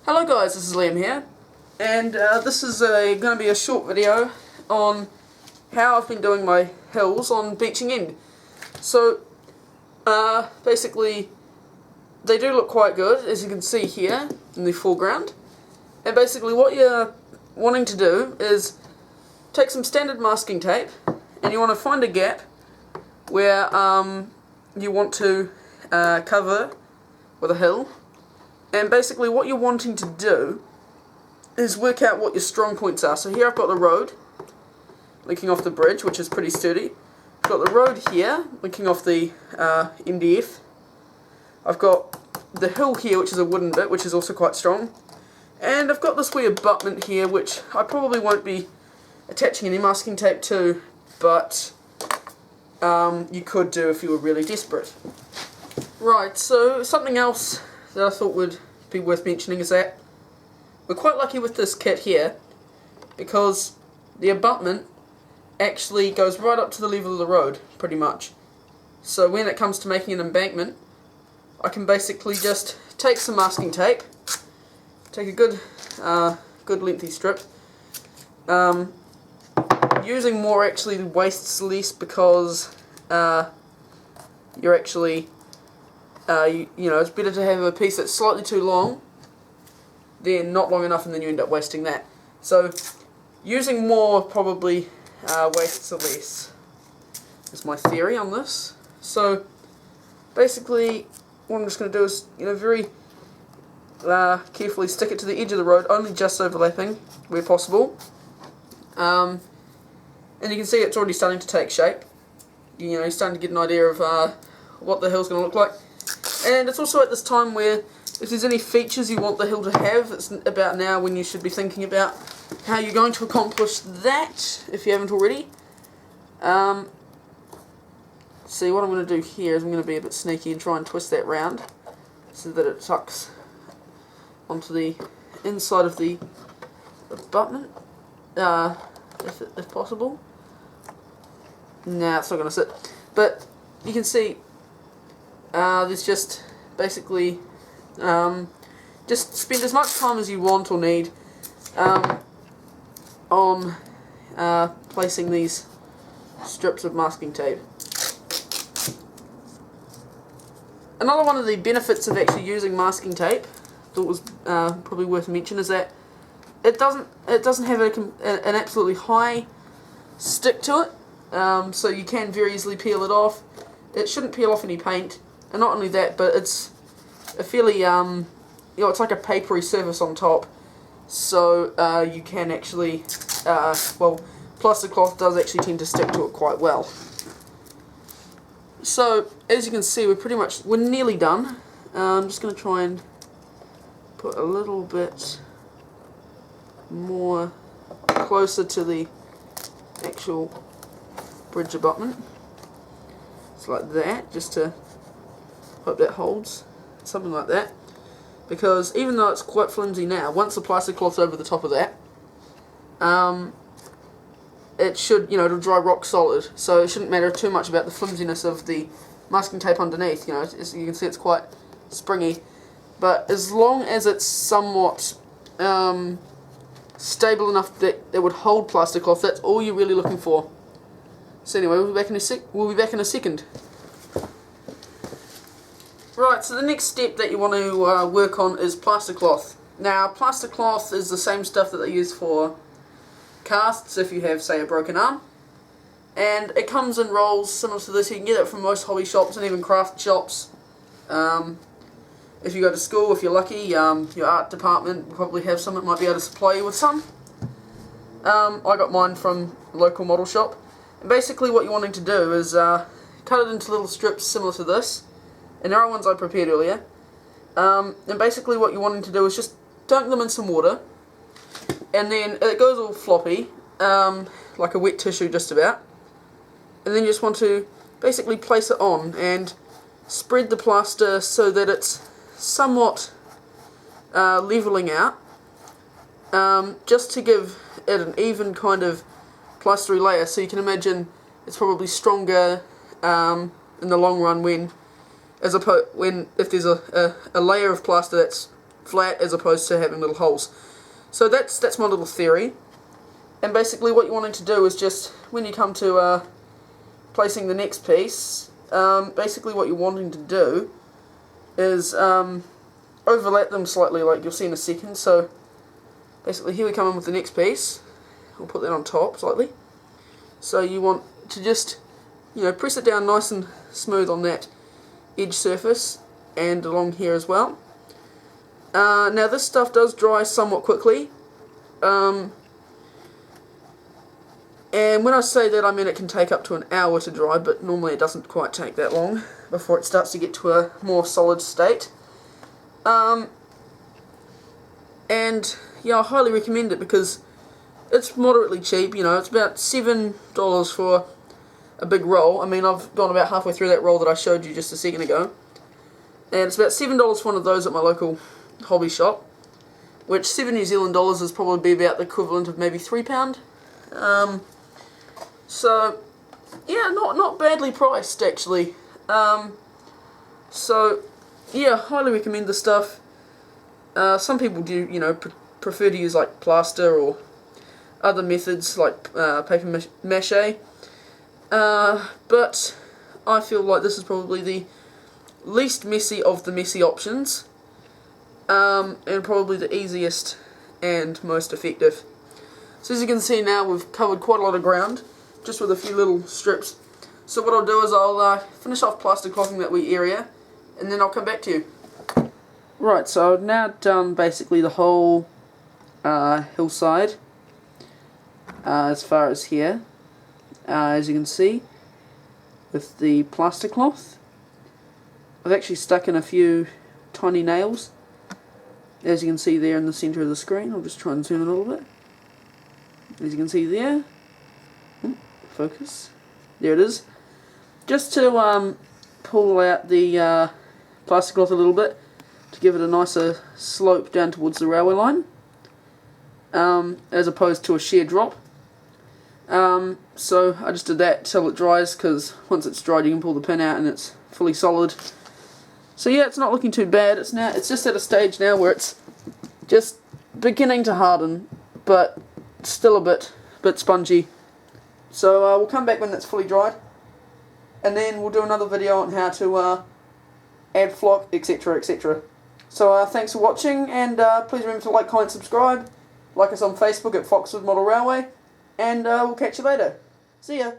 Hello guys, this is Liam here, and this is going to be a short video on how I've been doing my hills on Beaching End. So, basically, they do look quite good, as you can see here in the foreground. And basically what you're wanting to do is take some standard masking tape, and you want to find a gap where you want to cover with a hill. And basically what you're wanting to do is work out what your strong points are. So here I've got the road linking off the bridge, which is pretty sturdy. I've got the road here linking off the MDF. I've got the hill here, which is a wooden bit, which is also quite strong. And I've got this wee abutment here, which I probably won't be attaching any masking tape to, but you could do if you were really desperate. Right, so something else that I thought would be worth mentioning is that we're quite lucky with this kit here, because the abutment actually goes right up to the level of the road, pretty much. So when it comes to making an embankment, I can basically just take some masking tape, take a good lengthy strip, using more actually wastes less, because you're actually you know, it's better to have a piece that's slightly too long than not long enough, and then you end up wasting that. So using more probably wastes less is my theory on this. So basically what I'm just going to do is, you know, very carefully stick it to the edge of the road, only just overlapping where possible. And you can see it's already starting to take shape. You know, you're starting to get an idea of what the hill's going to look like. And it's also at this time where, if there's any features you want the hill to have, it's about now when you should be thinking about how you're going to accomplish that, if you haven't already. See, what I'm going to do here is I'm going to be a bit sneaky and try and twist that round so that it tucks onto the inside of the abutment, if possible. Nah, it's not going to sit. But you can see there's just basically just spend as much time as you want or need on placing these strips of masking tape. Another one of the benefits of actually using masking tape, I thought was probably worth mentioning, is that it doesn't have an absolutely high stick to it, so you can very easily peel it off. It shouldn't peel off any paint. And not only that, but it's a fairly, you know, it's like a papery surface on top, so you can actually, well, plastic cloth does actually tend to stick to it quite well. So, as you can see, we're nearly done. I'm just going to try and put a little bit more closer to the actual bridge abutment. It's like that, just to hope that holds, something like that, because even though it's quite flimsy now, once the plastic cloth's over the top of that, it should, you know, it'll dry rock solid, so it shouldn't matter too much about the flimsiness of the masking tape underneath. You know, as you can see, it's quite springy, but as long as it's somewhat stable enough that it would hold plastic cloth, that's all you're really looking for. So anyway, we'll be back in a second. Right, so the next step that you want to work on is plaster cloth. Now, plaster cloth is the same stuff that they use for casts if you have, say, a broken arm. And it comes in rolls similar to this. You can get it from most hobby shops and even craft shops. If you go to school, if you're lucky, your art department will probably have some that might be able to supply you with some. I got mine from a local model shop. And basically what you're wanting to do is cut it into little strips similar to this. And there are ones I prepared earlier. And basically what you're wanting to do is just dunk them in some water, and then it goes all floppy, like a wet tissue just about. And then you just want to basically place it on and spread the plaster so that it's somewhat levelling out, just to give it an even kind of plastery layer. So you can imagine it's probably stronger in the long run if there's a layer of plaster that's flat as opposed to having little holes. So that's my little theory. And basically what you're wanting to do is just, when you come to placing the next piece, basically what you're wanting to do is overlap them slightly, like you'll see in a second. So basically here we come in with the next piece. I'll put that on top slightly. So you want to just, press it down nice and smooth on that edge surface and along here as well. Now this stuff does dry somewhat quickly, and when I say that I mean it can take up to an hour to dry, but normally it doesn't quite take that long before it starts to get to a more solid state. And yeah, I highly recommend it because it's moderately cheap. It's about $7 for a big roll. I mean, I've gone about halfway through that roll that I showed you just a second ago, and it's about $7 for one of those at my local hobby shop, which $7 New Zealand dollars is probably about the equivalent of maybe £3. So yeah, not badly priced actually. So yeah, highly recommend the stuff. Some people do, prefer to use like plaster or other methods like paper mache. But I feel like this is probably the least messy of the messy options, and probably the easiest and most effective. So as you can see now, we've covered quite a lot of ground just with a few little strips. So what I'll do is I'll finish off plaster clocking that wee area, and then I'll come back to you. Right, so I've now done basically the whole hillside as far as here. As you can see, with the plaster cloth, I've actually stuck in a few tiny nails, as you can see there in the centre of the screen. I'll just try and zoom in a little bit. As you can see there, focus, there it is. Just to pull out the plaster cloth a little bit, to give it a nicer slope down towards the railway line, as opposed to a sheer drop. So I just did that till it dries, because once it's dried you can pull the pin out and it's fully solid. So yeah, it's not looking too bad. It's just at a stage now where it's just beginning to harden, but still a bit spongy. So we'll come back when that's fully dried, and then we'll do another video on how to add flock, etc, etc. So thanks for watching, and please remember to like, comment, subscribe. Like us on Facebook at Foxwood Model Railway, and we'll catch you later. See ya.